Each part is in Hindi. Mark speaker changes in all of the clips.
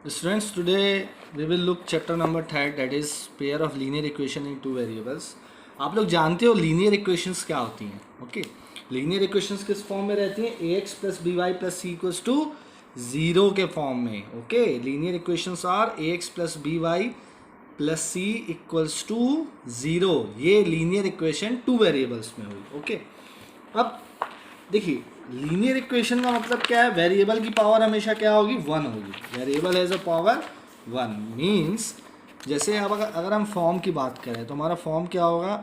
Speaker 1: Students, today we will look chapter number 3, that is pair of linear equation in two variables. आप लोग जानते हो लीनियर इक्वेशंस क्या होती हैं? ओके, लीनियर इक्वेशंस किस फॉर्म में रहती हैं? A X plus B Y plus C equals to zero के फॉर्म में. Okay, linear equations are A X plus B Y plus C equals to zero. ये लीनियर इक्वेशन टू वेरिएबल्स में हुई. ओके, अब देखिए लीनियर इक्वेशन का मतलब क्या है? वेरिएबल की पावर हमेशा क्या होगी? वन होगी. Variable has a power one means जैसे अब अगर हम फॉर्म की बात करें तो हमारा फॉर्म क्या होगा?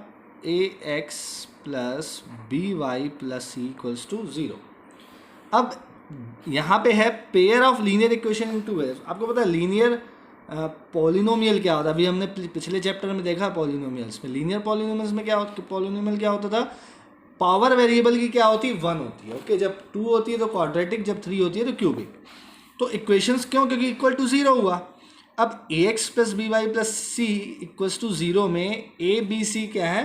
Speaker 1: A X plus B Y plus C equals to zero. अब यहाँ पे है pair of linear equation in two variables. आपको पता है लीनियर पॉलिनोमियल क्या होता है? अभी हमने पिछले चैप्टर में देखा पॉलिनोमियल्स में. लीनियर पॉलिनोमियल्स में क्या होता? पॉलिनोमियल क्या होता था? पावर वेरिएबल की क्या होती है? वन होती है. ओके, जब टू होती है तो क्वाड्रेटिक, जब थ्री होती है तो क्यूबिक. तो इक्वेशंस क्यों? क्योंकि इक्वल टू ज़ीरो हुआ. अब A X plus B Y plus C equals to zero में ए बी सी क्या है?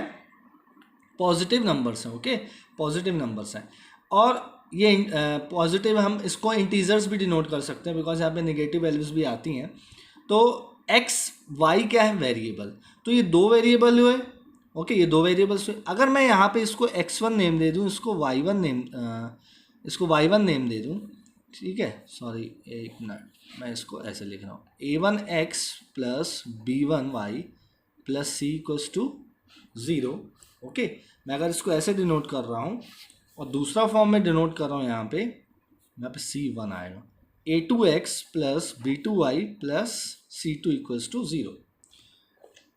Speaker 1: पॉजिटिव नंबर्स हैं. ओके, पॉजिटिव नंबर्स हैं. और ये पॉजिटिव हम इसको इंटीजर्स भी डिनोट कर सकते हैं बिकॉज यहाँ पे नेगेटिव वैल्यूज भी आती हैं. तो एक्स वाई क्या है? वेरिएबल. तो ये दो वेरिएबल हुए. ओके, ये दो वेरिएबल्स हुए. अगर मैं यहाँ पे इसको x1 नेम दे दूँ, इसको y1 नेम नेम दे दूँ, ठीक है, सॉरी एक मिनट, मैं इसको ऐसे लिख रहा हूँ. a1x plus b1y plus C equals to zero. Okay, मैं अगर इसको ऐसे डिनोट कर रहा हूँ और दूसरा फॉर्म में डिनोट कर रहा हूँ, यहाँ पे c1 आएगा. a2x plus b2y plus c2 equals to zero.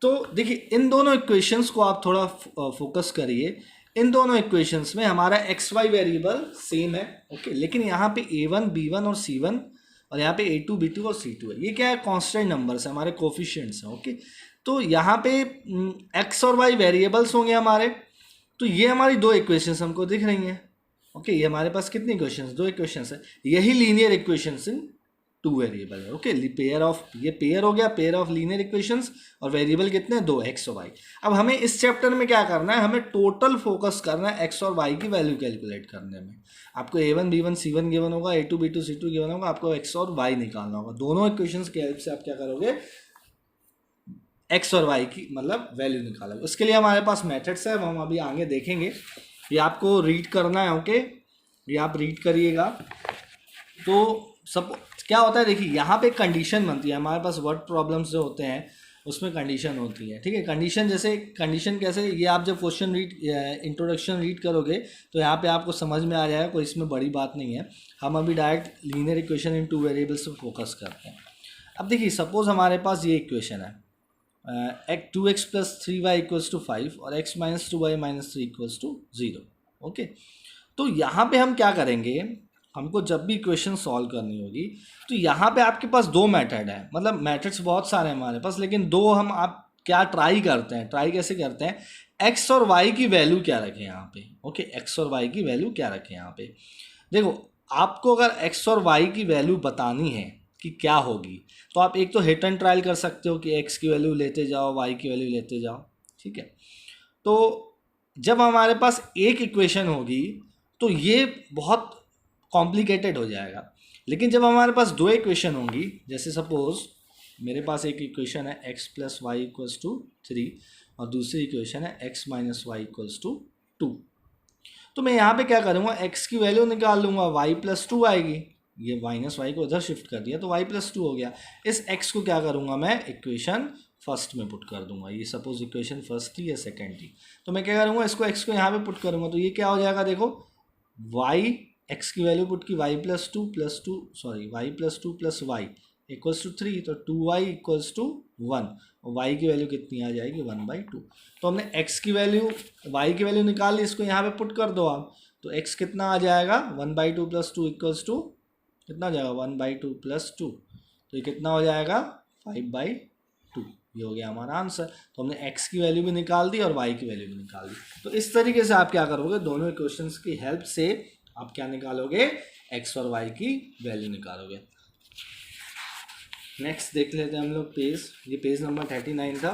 Speaker 1: तो देखिए इन दोनों इक्वेशंस को आप थोड़ा फोकस करिए. इन दोनों इक्वेशंस में हमारा एक्स वाई वेरिएबल सेम है. ओके, लेकिन यहाँ पे a1 b1 और c1 और यहाँ पे a2 b2 और c2 है. ये क्या है? कांस्टेंट नंबर्स है, हमारे कोफिशिएंट्स हैं. ओके, तो यहाँ पे x और y वेरिएबल्स होंगे हमारे. तो ये हमारी दो इक्वेशंस हमको दिख रही हैं. ओके, ये हमारे पास कितनी इक्वेशंस? दो इक्वेशंस है. यही लीनियर इक्वेशंस इन टू वेरिएबल है. ओके, पेयर ऑफ, ये पेयर हो गया, पेयर ऑफ लीनियर इक्वेशंस. और वेरिएबल कितने? दो, एक्स और वाई. अब हमें इस चैप्टर में क्या करना है? हमें टोटल फोकस करना है एक्स और वाई की वैल्यू कैलकुलेट करने में. आपको a1 b1 c1 गिवन होगा, a2 b2 c2 गिवन होगा. आपको एक्स और वाई निकालना होगा. दोनों इक्वेशंस की हेल्प से आप क्या करोगे? एक्स और वाई की मतलब वैल्यू निकालोगे. उसके लिए हमारे पास मेथड्स है, वो हम अभी आगे देखेंगे. ये आपको रीड करना है. ओके, ये आप रीड करिएगा. तो सब क्या होता है? देखिए यहाँ पे कंडीशन बनती है. हमारे पास वर्ड प्रॉब्लम्स जो होते हैं उसमें कंडीशन होती है. ठीक है, कंडीशन जैसे कंडीशन कैसे? ये आप जब क्वेश्चन रीड इंट्रोडक्शन रीड करोगे तो यहाँ पे आपको समझ में आ जाएगा, कोई इसमें बड़ी बात नहीं है. हम अभी direct linear equation in two variables पर फोकस करते हैं. अब देखिए सपोज हमारे पास ये इक्वेशन है, x 2x plus 3y equals to 5 और x minus 2y minus 3 equals to 0. Okay, तो यहाँ पे हम क्या करेंगे? हमको जब भी इक्वेशन सॉल्व करनी होगी तो यहाँ पे आपके पास दो मेथड है. मतलब मेथड्स बहुत सारे हैं हमारे पास, लेकिन दो हम आप क्या ट्राई करते हैं. ट्राई कैसे करते हैं? एक्स और वाई की वैल्यू क्या रखें यहाँ पे. ओके, एक्स और वाई की वैल्यू क्या रखें यहाँ पे. देखो, आपको अगर एक्स और वाई की वैल्यू बतानी है कि क्या होगी, तो आप एक तो हिट एंड ट्रायल कर सकते हो कि एक्स की वैल्यू लेते जाओ, वाई की वैल्यू लेते जाओ. ठीक है, तो जब हमारे पास एक इक्वेशन होगी तो ये बहुत कॉम्प्लिकेटेड हो जाएगा. लेकिन जब हमारे पास दो इक्वेशन होंगी, जैसे सपोज मेरे पास एक इक्वेशन है x plus y equals to 3 और दूसरी इक्वेशन है x minus y equals to 2. तो मैं यहाँ पे क्या करूँगा? एक्स की वैल्यू निकाल लूँगा, वाई प्लस 2 आएगी. ये माइनस वाई को इधर शिफ्ट कर दिया तो वाई प्लस 2 हो गया. इस एक्स को क्या करूँगा? मैं इक्वेशन फर्स्ट में पुट कर दूंगा. ये सपोज इक्वेशन फर्स्ट थी या सेकंड थी, तो मैं क्या करूँगा? इसको एक्स को यहाँ पे पुट करूँगा. तो ये क्या हो जाएगा? देखो, वाई एक्स की वैल्यू पुट की, y plus two y plus two plus y equals to 3, तो 2y इक्वल्स टू 1 और वाई की वैल्यू कितनी आ जाएगी? 1/2. तो हमने x की वैल्यू, y की वैल्यू निकाल ली, इसको यहाँ पे पुट कर दो आप. तो x कितना आ जाएगा? 1/2 प्लस 2 इक्वल्स टू कितना आ जाएगा? 1/2 प्लस 2. तो ये कितना हो जाएगा? 5/2. ये हो गया हमारा आंसर. तो हमने x की वैल्यू भी निकाल दी और y की वैल्यू भी निकाल दी. तो इस तरीके से आप क्या करोगे? दोनों इक्वेशंस की हेल्प से आप क्या निकालोगे? x और y की वैल्यू निकालोगे. नेक्स्ट देख लेते हैं हम लोग पेज. ये पेज नंबर 39 था.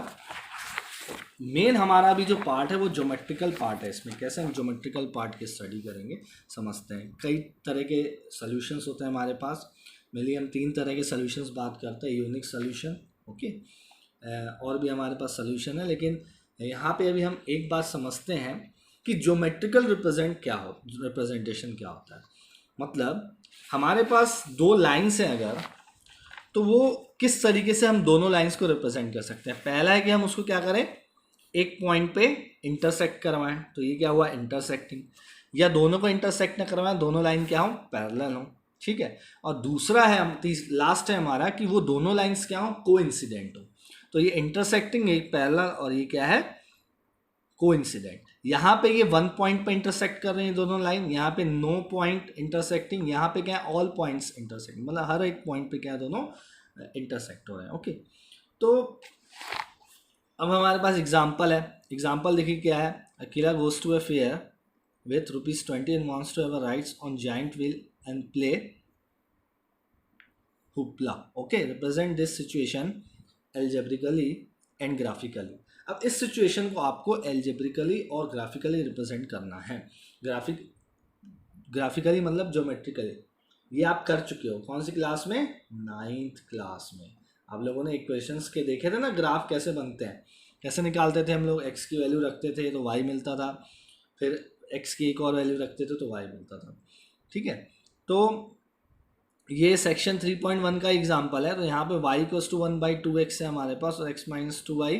Speaker 1: मेन हमारा अभी जो पार्ट है वो ज्योमेट्रिकल पार्ट है. इसमें कैसे हम ज्योमेट्रिकल पार्ट की स्टडी करेंगे, समझते हैं. कई तरह के सॉल्यूशंस होते हैं हमारे पास. मेनली हम 3 तरह के सॉल्यूशंस बात करते हैं, यूनिक सॉल्यूशन, ओके, और भी हमारे पास सॉल्यूशन है, लेकिन यहाँ पे अभी हम एक बात समझते हैं कि ज्योमेट्रिकल रिप्रेजेंटेशन क्या होता है। मतलब हमारे पास 2 लाइन्स हैं अगर, तो वो किस तरीके से हम दोनों लाइंस को रिप्रेजेंट कर सकते हैं। पहला है कि हम उसको क्या करें, एक पॉइंट पे इंटरसेक्ट करवाएं, तो ये क्या हुआ, इंटरसेक्टिंग, या दोनों को इंटरसेक्ट न करवाएं, दोनों लाइन क्या हो, पैरेलल हो, ठीक है। और दूसरा है हम लास्ट है हमारा कि वो दोनों लाइंस क्या हो, कोइंसिडेंट हो। तो ये इंटरसेक्टिंग, एक पैरेलल, और ये क्या है, कोइंसिडेंट। यहाँ पे ये 1 पॉइंट पे इंटरसेक्ट कर रहे हैं दोनों लाइन, यहाँ पे नो पॉइंट इंटरसेक्टिंग, यहाँ पे क्या है, ऑल पॉइंट्स इंटरसेक्टिंग, मतलब हर एक पॉइंट पे क्या है, दोनों इंटरसेक्ट हो रहे हैं, ओके। तो अब हमारे पास एग्जाम्पल है, एग्जाम्पल देखिए क्या है, अकेला goes to a fair with ₹20 and wants to have a rides on giant wheel and play hoopla, okay, represent this situation algebraically and graphically। अब इस सिचुएशन को आपको एल्जेब्रिकली और ग्राफिकली रिप्रेजेंट करना है। ग्राफिकली मतलब ज्योमेट्रिकली, ये आप कर चुके हो कौन सी क्लास में, 9th क्लास में। आप लोगों ने इक्वेशंस के देखे थे ना, ग्राफ कैसे बनते हैं, कैसे निकालते थे हम लोग, x की वैल्यू रखते थे तो y मिलता था, फिर x की एक और वैल्यू रखते थे तो y मिलता था, ठीक है। तो ये सेक्शन 3.1 का एग्जाम्पल है। तो यहाँ पे y इक्वल्स टू 1/2x है हमारे पास, और x माइनस 2y,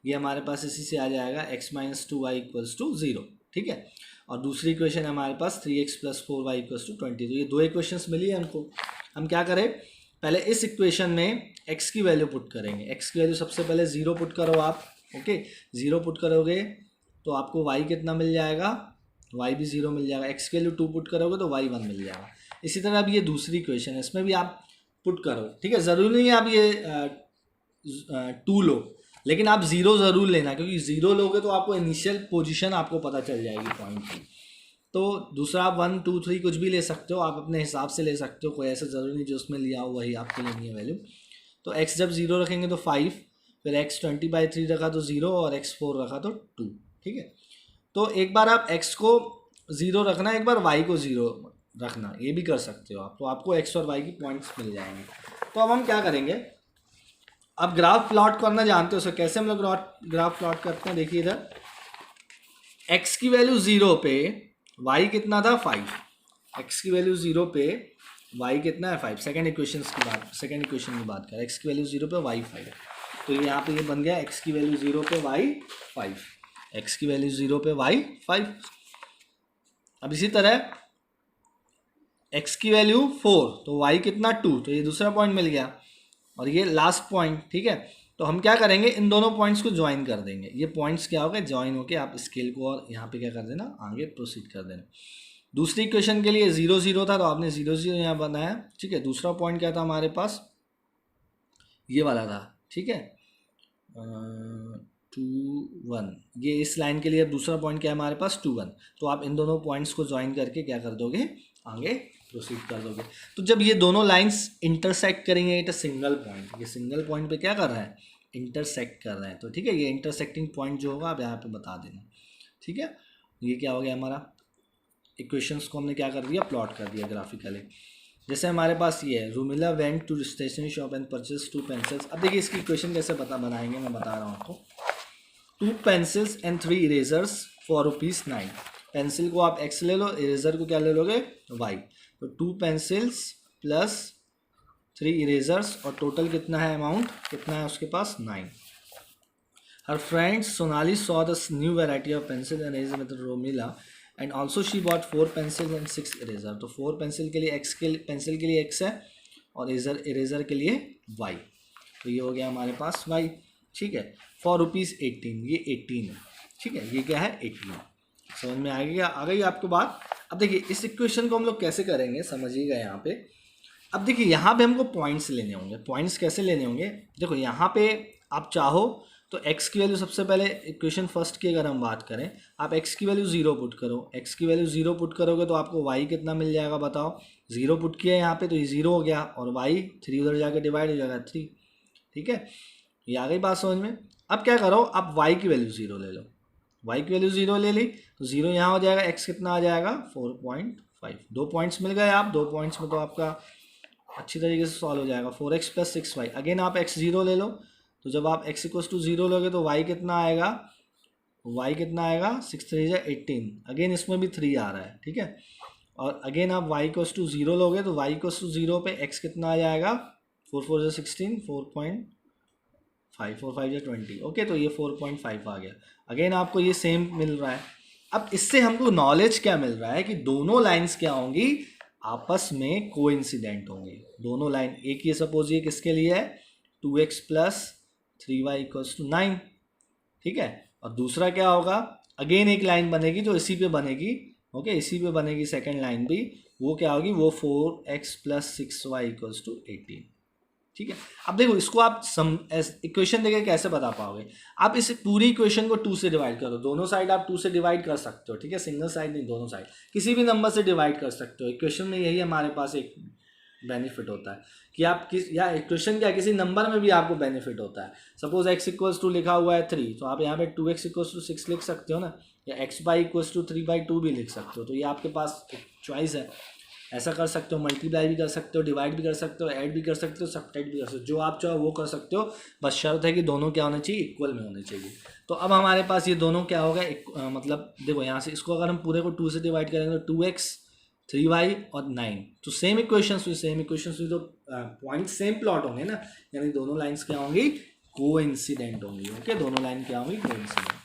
Speaker 1: ये हमारे पास इसी से आ जाएगा x minus 2y equals to 0, ठीक है। और दूसरी इक्वेशन है हमारे पास 3x plus 4y equals to 20। तो ये 2 इक्वेशंस मिली है हमको। हम क्या करें, पहले इस इक्वेशन में x की वैल्यू पुट करेंगे। x की वैल्यू सबसे पहले 0 पुट करो आप, ओके, 0 पुट करोगे तो आपको y कितना मिल जाएगा, y भी 0 मिल जाएगा। x की वैल्यू 2 पुट करोगे तो y 1 मिल जाएगा। इसी तरह अब ये दूसरी इक्वेशन है, इसमें भी आप पुट करो, ठीक है। ज़रूरी नहीं है आप ये 2 लो, लेकिन आप 0 ज़रूर लेना, क्योंकि 0 लोगे तो आपको इनिशियल पोजीशन आपको पता चल जाएगी पॉइंट की। तो दूसरा आप 1, 2, 3 कुछ भी ले सकते हो, आप अपने हिसाब से ले सकते हो, कोई ऐसा ज़रूरी नहीं जो उसमें लिया हो वही आपको लेनी है वैल्यू। तो x जब 0 रखेंगे तो 5, फिर x 20/3 रखा तो 0, और x 4 रखा तो 2, ठीक है। तो एक बार आप x को 0 रखना, एक बार y को 0 रखना, ये भी कर सकते हो आप। तो आपको x और y की पॉइंट्स मिल जाएंगे। तो अब हम क्या करेंगे, अब ग्राफ प्लॉट करना जानते हो, सर कैसे हम लोग ग्राफ प्लॉट करते हैं। देखिए इधर x की वैल्यू 0 पे y कितना था, 5। x की वैल्यू 0 पे y कितना है, 5। सेकेंड इक्वेशन की बात करें, x की वैल्यू 0 पे y 5। तो यहाँ पे ये बन गया x की वैल्यू 0 पे y 5, x की वैल्यू 0 पे y 5। अब इसी तरह x की वैल्यू 4 तो y कितना 2, तो ये दूसरा पॉइंट मिल गया, और ये लास्ट पॉइंट, ठीक है। तो हम क्या करेंगे, इन दोनों पॉइंट्स को ज्वाइन कर देंगे। ये पॉइंट्स क्या होगा, ज्वाइन होके आप स्केल को और यहाँ पे क्या कर देना, आगे प्रोसीड कर देना। दूसरी इक्वेशन के लिए 0 0 था, तो आपने 0 0 यहाँ बनाया, ठीक है। दूसरा पॉइंट क्या था हमारे पास, ये वाला था, ठीक है, 2 1। ये इस लाइन के लिए दूसरा पॉइंट क्या है हमारे पास, 2 1। तो आप इन दोनों पॉइंट्स को ज्वाइन करके क्या कर दोगे, आगे प्रोसीड कर दोगे। तो जब ये दोनों लाइंस इंटरसेक्ट करेंगे, इट सिंगल पॉइंट, ये सिंगल पॉइंट पे क्या कर रहा है, इंटरसेक्ट कर रहे हैं। तो ठीक है, ये इंटरसेक्टिंग पॉइंट जो होगा आप यहाँ पे बता देना, ठीक है। ये क्या हो गया हमारा, इक्वेशंस को हमने क्या कर दिया, प्लॉट कर दिया ग्राफिकली। जैसे हमारे पास ये है, Rumila went to stationery shop and purchase 2 pencils. अब देखिए इसकी इक्वेशन कैसे बनाएंगे, मैं बता रहा हूँ आपको। 2 pencils and 3 erasers for ₹9। Pencil को आप x ले लो, इरेजर को क्या ले लोगे, y। तो 2 पेंसिल्स प्लस 3 इरेजर्स, और टोटल कितना है, अमाउंट कितना है उसके पास, 9। हर friend Sonali saw the new variety of pencil and eraser with Romila and also she bought 4 pencil and 6 eraser. तो 4 पेंसिल के लिए पेंसिल के लिए x है, और इरेजर के लिए y। तो ये हो गया हमारे पास y, ठीक है। फॉर ₹18, ये 18 है, ठीक है। ये क्या है, 18। समझ में आ गई आपको बात। अब देखिए इस इक्वेशन को हम लोग कैसे करेंगे, समझिएगा यहाँ पे। अब देखिए यहाँ पे हमको पॉइंट्स लेने होंगे। पॉइंट्स कैसे लेने होंगे, देखो यहाँ पे आप चाहो तो x की वैल्यू सबसे पहले, इक्वेशन फर्स्ट की अगर हम बात करें, आप x की वैल्यू 0 पुट करो। x की वैल्यू 0 पुट करोगे तो आपको y कितना मिल जाएगा, बताओ। 0 पुट किया यहाँ पे तो ये 0 हो गया, और y 3 उधर जाके डिवाइड हो जाएगा 3, ठीक है। ये आ गई बात समझ में। अब क्या करो, आप y की वैल्यू 0 ले लो। y की वैल्यू 0 ले ली तो 0 यहाँ हो जाएगा, x कितना आ जाएगा 4.5। 2 पॉइंट्स मिल गए आप, 2 पॉइंट्स में तो आपका अच्छी तरीके से सॉल्व हो जाएगा। 4x प्लस 6y, अगेन आप x0 ले लो, तो जब आप x इक्वल्स टू 0 लोगे तो y कितना आएगा, y कितना आएगा 6 3 जा 18, अगेन इसमें भी 3 आ रहा है, ठीक है। और अगेन आप y इक्वल्स टू 0 लोगे तो y इक्वल्स टू 0 पे x कितना आ जाएगा, 4 4 जा 16, 4.5, 4 5 जा 20, ओके, तो ये 4.5 आ गया। अगेन आपको ये सेम मिल रहा है। अब इससे हमको नॉलेज क्या मिल रहा है कि दोनों लाइंस क्या होंगी, आपस में कोइंसिडेंट होंगे दोनों लाइन। एक ये सपोज ये किसके लिए है, 2x plus 3y equals to 9, ठीक है। और दूसरा क्या होगा, अगेन एक लाइन बनेगी जो इसी पे बनेगी, ओके, इसी पे बनेगी सेकंड लाइन भी, वो क्या होगी, वो 4x plus 6y equals to 18, ठीक है। अब देखो इसको आप इक्वेशन देके कैसे बता पाओगे, आप इस पूरी इक्वेशन को 2 से डिवाइड करो, दोनों साइड आप 2 से डिवाइड कर सकते हो, ठीक है, सिंगल साइड नहीं, दोनों साइड किसी भी नंबर से डिवाइड कर सकते हो। इक्वेशन में यही हमारे पास एक बेनिफिट होता है कि आप किस, या इक्वेशन क्या किसी नंबर में भी आपको बेनिफिट होता है। सपोज x इक्वल्स टू लिखा हुआ है 3, तो आप यहाँ पे 2x इक्वल्स टू 6 लिख सकते हो ना, या x बाई इक्वल्स टू 3/2 भी लिख सकते हो। तो ये आपके पास एक चॉइस है, ऐसा कर सकते हो, मल्टीप्लाई भी कर सकते हो, डिवाइड भी कर सकते हो, ऐड भी कर सकते हो, सब्ट्रैक्ट भी कर सकते हो, जो आप चाहो वो कर सकते हो, बस शर्त है कि दोनों क्या होने चाहिए, इक्वल में होने चाहिए। तो अब हमारे पास ये दोनों क्या होगा, मतलब देखो यहाँ से इसको अगर हम पूरे को 2 से डिवाइड करेंगे तो 2x 3y और 9, तो सेम इक्वेशंस हुई तो पॉइंट सेम प्लॉट होंगे ना, यानी दोनों लाइंस क्या होंगी, कोइंसिडेंट होंगी, ओके, दोनों लाइन क्या होंगी, कोइंसिडेंट।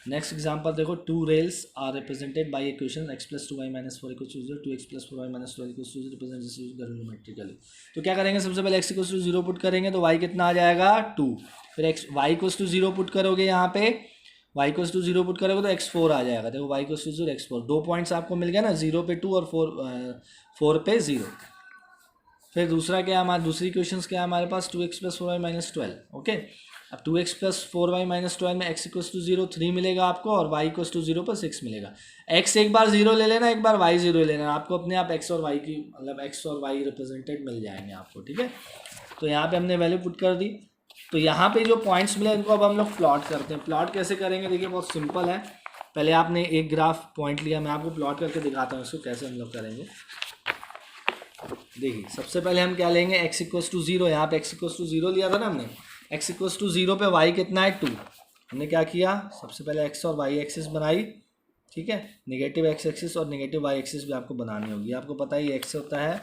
Speaker 1: नेक्स्ट एग्जांपल देखो, 2 rails are represented by equation x plus 2y minus 4 equals to 0, 2x plus 4y minus 12 equals to 0 represent this geometrically. तो क्या करेंगे, सबसे पहले x इक्वल्स टू 0 पुट करेंगे तो y कितना आ जाएगा 2, फिर x y equals to 0 put करोगे, यहाँ पे y इक्वल्स टू 0 पुट करोगे तो x4 आ जाएगा। देखो y equals to 0 x4, 2 points आपको मिल गया ना, 0 पे 2 और 4 पे 0। फिर दूसरा क्या है हमारा, दूसरी क्वेश्चन क्या है हमारे पास, 2x plus 4y minus 12, okay. अब 2x प्लस 4y माइनस 12 में x इक्वल्स टू 0 3 मिलेगा आपको, और y इक्वल्स टू 0 पर 6 मिलेगा। x एक बार 0 ले लेना, एक बार y 0 ले लेना, आपको अपने आप x और y की, मतलब x और y रिप्रेजेंटेड मिल जाएंगे आपको, ठीक है। तो यहाँ पे हमने वैल्यू पुट कर दी। तो यहाँ पे जो पॉइंट्स मिले इनको अब हम लोग प्लॉट करते हैं। प्लॉट कैसे करेंगे, देखिए बहुत सिंपल है। पहले आपने एक ग्राफ पॉइंट लिया, मैं आपको प्लॉट करके दिखाता हूँ इसको कैसे हम लोग करेंगे। देखिए सबसे पहले हम क्या लेंगे, x इक्वल्स टू 0, यहाँ पे x इक्वल्स टू 0 लिया था ना हमने, x इक्वल्स टू 0 पे y कितना है 2। हमने क्या किया, सबसे पहले x और y एक्सिस बनाई, ठीक है, नेगेटिव x एक्सिस और नेगेटिव y एक्सिस भी आपको बनानी होगी। आपको पता है ये x होता है,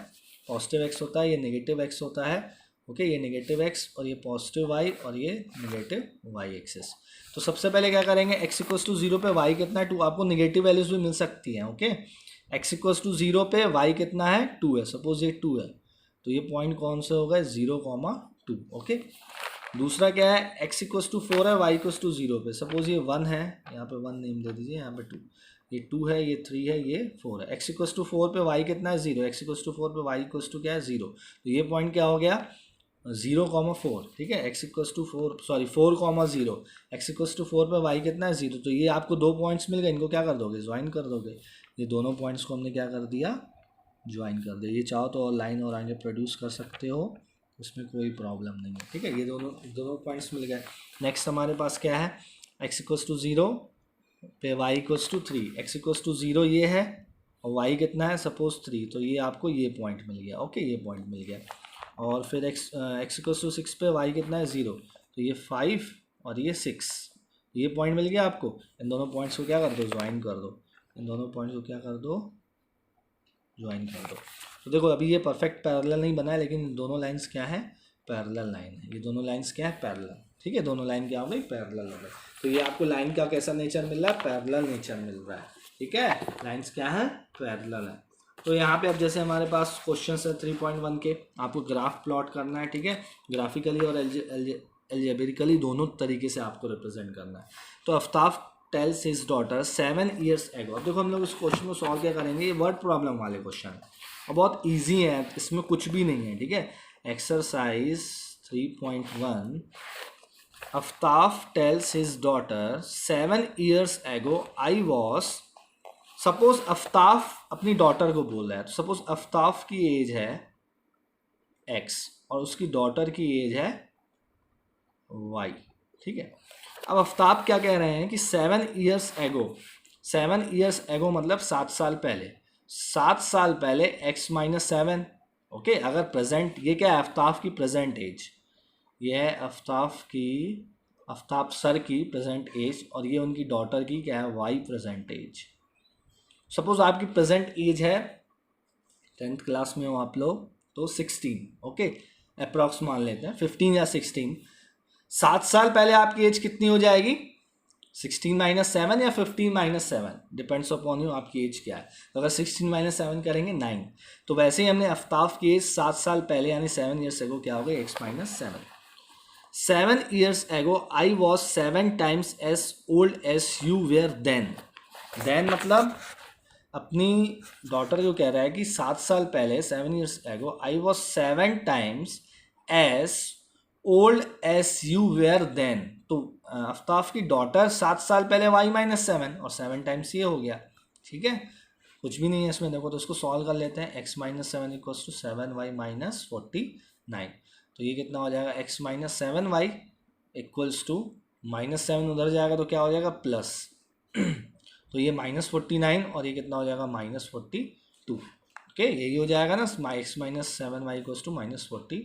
Speaker 1: पॉजिटिव x होता है, ये नेगेटिव x होता है, ओके, ये नेगेटिव x और ये पॉजिटिव y और ये नेगेटिव y एक्सिस। तो सबसे पहले क्या करेंगे, x इक्वल्स टू 0 पे y कितना है 2, आपको नेगेटिव वैल्यूज भी मिल सकती हैं, ओके। x इक्वल्स टू 0 पे y कितना है 2 है, सपोज ये 2 है, तो ये पॉइंट कौन सा होगा 0,2, ओके। दूसरा क्या है, x इक्वल्स टू 4 है, y इक्वल्स टू 0 पे, सपोज ये 1 है, यहाँ पे 1 नेम दे दीजिए, यहाँ पे 2, ये 2 है, ये 3 है, ये 4 है। x इक्वल्स टू 4 पे y कितना है 0, x इक्वल्स टू 4 पे y इक्वल्स टू क्या है 0, तो ये पॉइंट क्या हो गया 0,4, ठीक है। x equals to 4,0, x equals to 4 पे y कितना है 0, तो ये आपको 2 पॉइंट्स मिल गए, इनको क्या कर दोगे, ज्वाइन कर दोगे। ये दोनों पॉइंट्स को हमने क्या कर दिया, ज्वाइन कर दिया। ये चाहो तो और लाइन और आगे प्रोड्यूस कर सकते हो, उसमें कोई प्रॉब्लम नहीं है, ठीक है। ये दोनों पॉइंट्स मिल गए। नेक्स्ट हमारे पास क्या है, x इक्वल्स टू 0 पे y equals to 3, x equals to 0 ये है और y कितना है सपोज 3, तो ये आपको ये पॉइंट मिल गया, ओके, ये पॉइंट मिल गया। और फिर x इक्वल्स टू 6 पे y कितना है 0, तो ये 5 और ये 6, ये पॉइंट मिल गया आपको। इन दोनों पॉइंट्स को क्या कर दो, ज्वाइन कर दो, इन दोनों पॉइंट्स को क्या कर दो, ज्वाइन कर दो। तो देखो अभी ये परफेक्ट पैरेलल नहीं बना है, लेकिन दोनों लाइंस क्या है, पैरेलल लाइन है। ये दोनों लाइंस क्या है, पैरेलल, ठीक है, दोनों लाइन क्या हो गई, पैरेलल हो गई। तो ये आपको लाइन का कैसा नेचर मिल रहा है, पैरेलल नेचर मिल रहा है, ठीक है, लाइंस क्या है, पैरेलल है। तो यहाँ पे अब जैसे हमारे पास क्वेश्चन है 3.1 के, आपको ग्राफ प्लॉट करना है, ठीक है, ग्राफिकली और एल्जेब्रिकली दोनों तरीके से आपको रिप्रेजेंट करना है। तो Aftab tales his daughter 7 years ago। अब देखो हम लोग इस क्वेश्चन को सॉल्व क्या करेंगे, ये वर्ड प्रॉब्लम वाले क्वेश्चन है और बहुत इजी है, इसमें कुछ भी नहीं है, ठीक है। Exercise 3.1, Aftab tales his daughter 7 years ago I was, suppose Aftab अपनी डॉटर को बोल रहा है, तो सपोज आफ्ताब की एज है x और उसकी डॉटर की एज है y, ठीक है। अब आफ्ताब क्या कह रहे हैं कि 7 years ago, 7 years ago मतलब 7 साल पहले, 7 साल पहले x माइनस 7, ओके अगर प्रेजेंट, ये क्या है, आफ्ताब की प्रेजेंट एज, ये है आफ्ताब सर की प्रेजेंट एज, और ये उनकी डॉटर की क्या है, वाई प्रेजेंट एज। सपोज आपकी प्रेजेंट एज है, 10th क्लास में हो आप लोग, तो 16, ओके अप्रॉक्स मान लेते हैं 15 या 16। 7 साल पहले आपकी एज कितनी हो जाएगी, 16 माइनस 7 या 15 माइनस 7, डिपेंड्स अपॉन यू आपकी एज क्या है। तो अगर 16 माइनस 7 करेंगे 9, तो वैसे ही हमने आफ्ताब की एज 7 साल पहले यानी 7 ईयर्स एगो क्या हो गई, x minus 7। 7 years ago I was 7 times as old as you were then। then मतलब अपनी डॉटर को कह रहा है कि 7 साल पहले 7 years ago I was 7 times as old as you were then। तो आफ्ताब की डॉटर 7 साल पहले y माइनस 7 और 7 टाइम्स ये हो गया, ठीक है कुछ भी नहीं है इसमें। देखो तो इसको सॉल्व कर लेते हैं, x minus 7 equals to 7y minus 49। तो ये कितना हो जाएगा, x minus 7y equals to minus 7 उधर जाएगा तो क्या हो जाएगा प्लस तो ये माइनस 49 और ये कितना हो जाएगा माइनस 42। ओके यही हो जाएगा ना, x minus 7y equals to minus 42।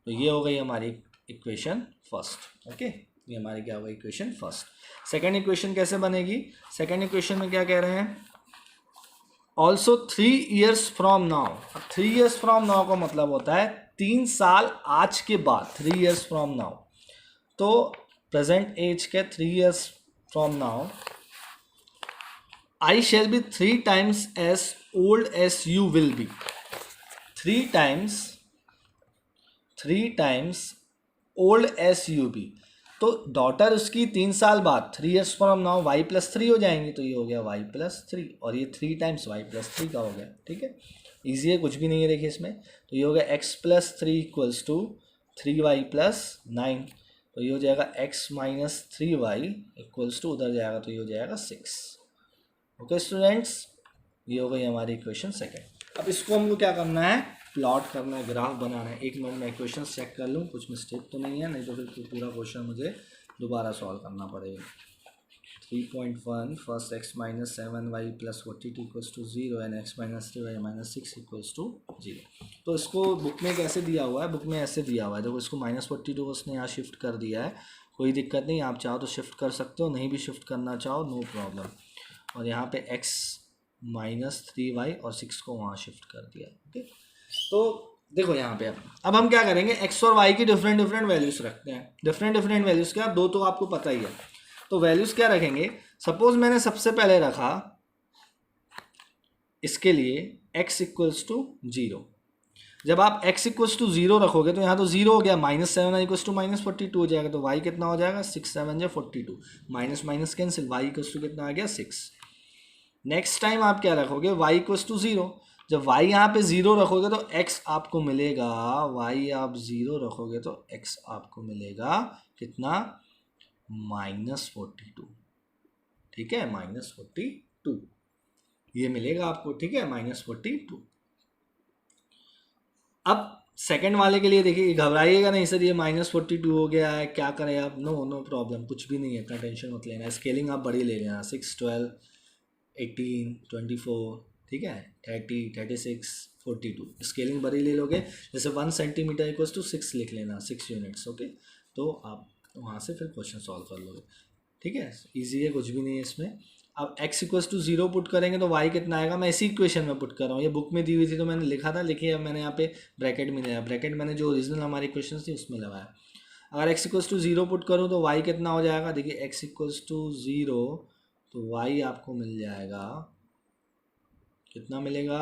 Speaker 1: तो ये हो गई हमारी इक्वेशन फर्स्ट। ओके ये हमारी क्या होगा इक्वेशन फर्स्ट। सेकेंड इक्वेशन कैसे बनेगी, सेकेंड इक्वेशन में क्या कह रहे हैं, also 3 years from now. 3 years from now का मतलब होता है 3 साल आज के बाद, 3 years फ्रॉम नाउ। तो प्रेजेंट एज के 3 years from now, I shall be 3 times as old as you will be। 3 times old as you be। तो डॉटर उसकी 3 साल बाद 3 years from now y plus 3 हो जाएंगी, तो ये हो गया y प्लस 3 और ये 3 टाइम्स y प्लस 3 का हो गया, ठीक है ईजी है कुछ भी नहीं है देखिए इसमें। तो ये हो गया x plus 3 equals to 3y plus 9। तो ये हो जाएगा x minus 3y equals to उधर जाएगा तो ये हो जाएगा 6। ओके स्टूडेंट्स ये हो गई हमारी इक्वेशन सेकेंड। अब इसको हमको क्या करना है, प्लॉट करना है, ग्राफ बनाना है। एक मिनट में इक्वेशन चेक कर लूँ कुछ मिस्टेक तो नहीं है, नहीं तो फिर पूरा क्वेश्चन मुझे दोबारा सॉल्व करना पड़ेगा। 3.1 first x minus 7y plus 42 equals to 0 and x minus 3y minus 6 equals to 0। तो इसको बुक में कैसे दिया हुआ है, बुक में ऐसे दिया हुआ है, देखो इसको माइनस 42 को उसने यहाँ शिफ्ट कर दिया है, कोई दिक्कत नहीं, आप चाहो तो शिफ्ट कर सकते हो, नहीं भी शिफ्ट करना चाहो नो प्रॉब्लम। और यहाँ पे x माइनस 3y और 6 को वहाँ शिफ्ट कर दिया। ओके तो देखो यहाँ पे अब हम क्या करेंगे, x और y की डिफरेंट वैल्यूज रखते हैं। डिफरेंट वैल्यूज क्या, दो तो आपको पता ही है, तो वैल्यूज क्या रखेंगे। सपोज मैंने सबसे पहले रखा इसके लिए x इक्वल्स टू 0। जब आप x इक्वल्स टू 0 रखोगे तो यहाँ तो 0 हो गया, माइनस 7 इक्वल्स टू माइनस 42 हो जाएगा, तो y कितना हो जाएगा 6 7 या 42, minus minus cancel, y equals to कितना आ गया 6। नेक्स्ट टाइम आप क्या रखोगे, y इक्वल्स टू 0। जब y यहाँ पे 0 रखोगे तो x आपको मिलेगा, y आप 0 रखोगे तो x आपको मिलेगा कितना, माइनस 42, ठीक है माइनस 42 ये मिलेगा आपको, ठीक है माइनस 42। अब सेकंड वाले के लिए देखिए, घबराइएगा नहीं सर ये माइनस 42 हो गया है क्या करें आप, नो प्रॉब्लम, कुछ भी नहीं है, इतना टेंशन मत लेना। स्केलिंग आप बड़ी ले लेना, 6 12 18 24, ठीक है 30 36 42, स्केलिंग बड़ी ले लोगे। जैसे 1 सेंटीमीटर इक्वल्स टू 6 लिख लेना, 6 यूनिट्स। ओके तो आप वहाँ से फिर क्वेश्चन सॉल्व कर लोगे, ठीक है ईजी है कुछ भी नहीं है इसमें। अब x इक्वल्स टू 0 पुट करेंगे तो y कितना आएगा, मैं इसी इक्वेशन में पुट कर रहा हूँ, ये बुक में दी हुई थी तो मैंने लिखा था, लिखिए अब मैंने यहाँ पे ब्रैकेट में लिया, ब्रैकेट मैंने जो ओरिजिनल हमारी इक्वेशन थी उसमें लगाया। अगर x इक्वल्स टू 0 पुट करूँ तो y कितना हो जाएगा, देखिए x इक्वल्स टू 0 तो y आपको मिल जाएगा, कितना मिलेगा,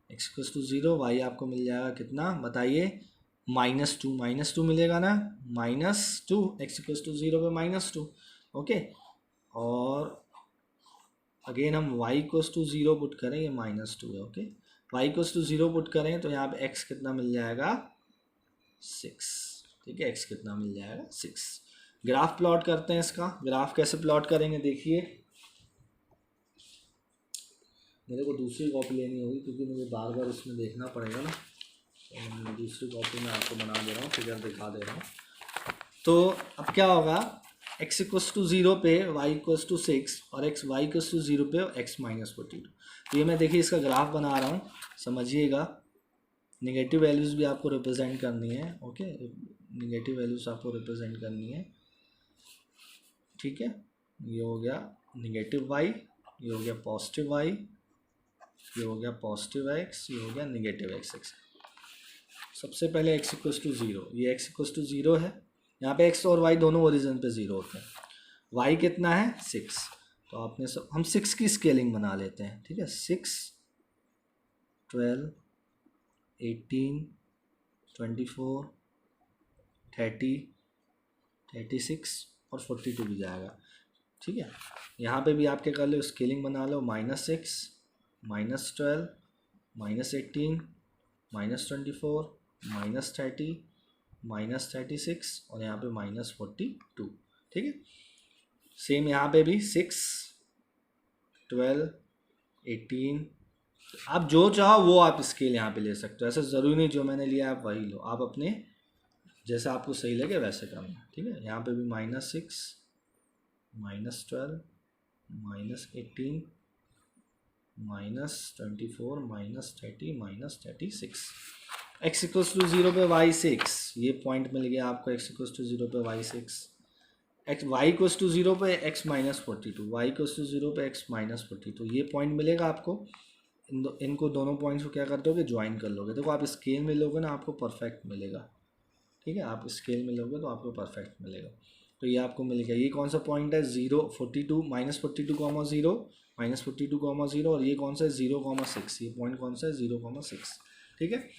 Speaker 1: x इक्वल्स टू 0 y आपको मिल जाएगा कितना बताइए, -2 मिलेगा ना, -2 x इक्वल्स टू 0 पे -2। ओके और अगेन हम y इक्वल्स टू 0 पुट करें, ये -2 है। Okay y equals to 0 put करें तो यहाँ पे x कितना मिल जाएगा 6, ठीक है x कितना मिल जाएगा 6। ग्राफ प्लॉट करते हैं इसका, ग्राफ कैसे प्लॉट करेंगे देखिए, मेरे को दूसरी कॉपी लेनी होगी क्योंकि मुझे बार बार इसमें देखना पड़ेगा ना, तो मैं दूसरी कॉपी में आपको बना दे रहा हूँ, फिगर दिखा दे रहा हूँ। तो अब क्या होगा, x इक्वल्स टू 0 पे y इक्वल्स टू 6 और y इक्वल्स टू 0 पे x माइनस 42। तो ये मैं देखिए इसका ग्राफ बना रहा हूँ, समझिएगा। नेगेटिव वैल्यूज़ भी आपको रिप्रेजेंट करनी है, ओके, नेगेटिव वैल्यूज़ आपको रिप्रेजेंट करनी है, ठीक है। ये हो गया नेगेटिव वाई, ये हो गया पॉजिटिव वाई, ये हो गया पॉजिटिव एक्स, ये हो गया नेगेटिव एक्स एक्स। सबसे पहले x इक्वस टू ज़ीरो, ये x इक्वस टू ज़ीरो है, यहाँ पे x और y दोनों ओरिजिन पे ज़ीरो होते हैं। y कितना है 6, तो आपने सब हम 6 की स्केलिंग बना लेते हैं, ठीक है। 6, 12, 18, 24, 30, 36 और 42 भी जाएगा, ठीक है। यहाँ पे भी आपके कर लो स्केलिंग बना लो, -6, -12, -18, -24, -30, -36 और यहाँ पे -42, ठीक है। सेम यहाँ पे भी 6, 12, 18, आप जो चाहो वो आप स्केल यहाँ पे ले सकते हो, ऐसा ज़रूरी नहीं जो मैंने लिया आप वही लो, आप अपने जैसा आपको सही लगे वैसे करना, ठीक है। यहाँ पे भी -6, -12, -18, -24, -30, -36। x इक्वस टू ज़ीरो पे y6, ये पॉइंट मिल गया आपको, x इक्वस टू ज़ीरो पे y6, x y equals to zero पे x -42, y equals to zero पे x -42, ये पॉइंट मिलेगा आपको। इनको दोनों पॉइंट्स को क्या कर दोगे, ज्वाइन कर लोगे। देखो आप स्केल में लोगे ना आपको परफेक्ट मिलेगा, ठीक है, आप स्केल में लोगे तो आपको परफेक्ट मिलेगा। तो ये आपको मिल गया, ये कौन सा पॉइंट है 0, 42, -42, -0, -42, 0, और ये कौन सा है 0, 6, ये पॉइंट कौन सा है 0, 6, ठीक है।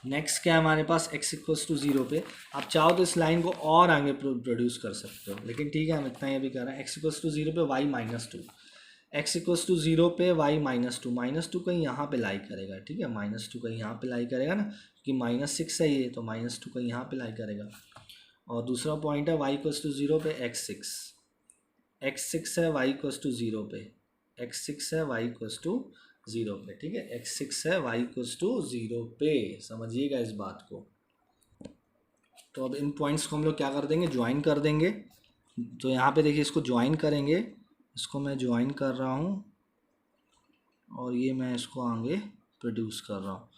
Speaker 1: नेक्स्ट क्या है हमारे पास, x इक्वस टू ज़ीरो पे आप चाहो तो इस लाइन को और आगे प्रोड्यूस कर सकते हो, लेकिन ठीक है हम इतना ये भी कर रहे हैं। x इक्वस टू ज़ीरो पे y -2, x equals to zero पे y -2 कहीं यहाँ पे लाई करेगा, ठीक है, -2 कहीं यहाँ पे लाई करेगा ना, कि -6 है ये, तो -2 कहीं यहाँ पे लाई करेगा। और दूसरा पॉइंट है y इक्वस टू ज़ीरो पे x6 है y इक्वस टू ज़ीरो पे, x6 है y इक्वस टू ज़ीरो पे, ठीक है, x6 है y इक्वस टू ज़ीरो पे, समझिएगा इस बात को। तो अब इन पॉइंट्स को हम लोग क्या कर देंगे, ज्वाइन कर देंगे। तो यहाँ पे देखिए इसको ज्वाइन करेंगे, इसको मैं ज्वाइन कर रहा हूँ और ये मैं इसको आगे प्रोड्यूस कर रहा हूँ।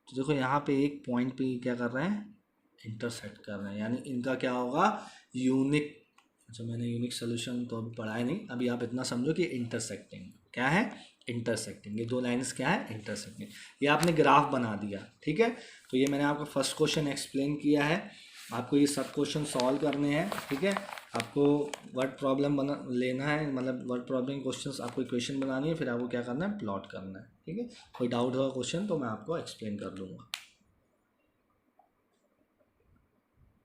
Speaker 1: तो देखो यहाँ पे एक पॉइंट पे क्या कर रहे हैं, इंटरसेक्ट कर रहे हैं, यानी इनका क्या होगा, यूनिक। अच्छा मैंने यूनिक सोल्यूशन तो अभी पढ़ा है नहीं, अभी आप इतना समझो कि इंटरसेक्टिंग क्या है, इंटरसेक्टिंग, ये दो लाइन्स क्या है, इंटरसेक्टिंग। ये आपने ग्राफ बना दिया, ठीक है। तो ये मैंने आपको फर्स्ट क्वेश्चन एक्सप्लेन किया है, आपको ये सब क्वेश्चन सॉल्व करने हैं, ठीक है। आपको वर्ड प्रॉब्लम बना लेना है, मतलब वर्ड प्रॉब्लम क्वेश्चंस आपको इक्वेशन बनानी है, फिर आपको क्या करना है, प्लॉट करना है, ठीक है। कोई डाउट होगा क्वेश्चन तो मैं आपको एक्सप्लेन कर दूँगा।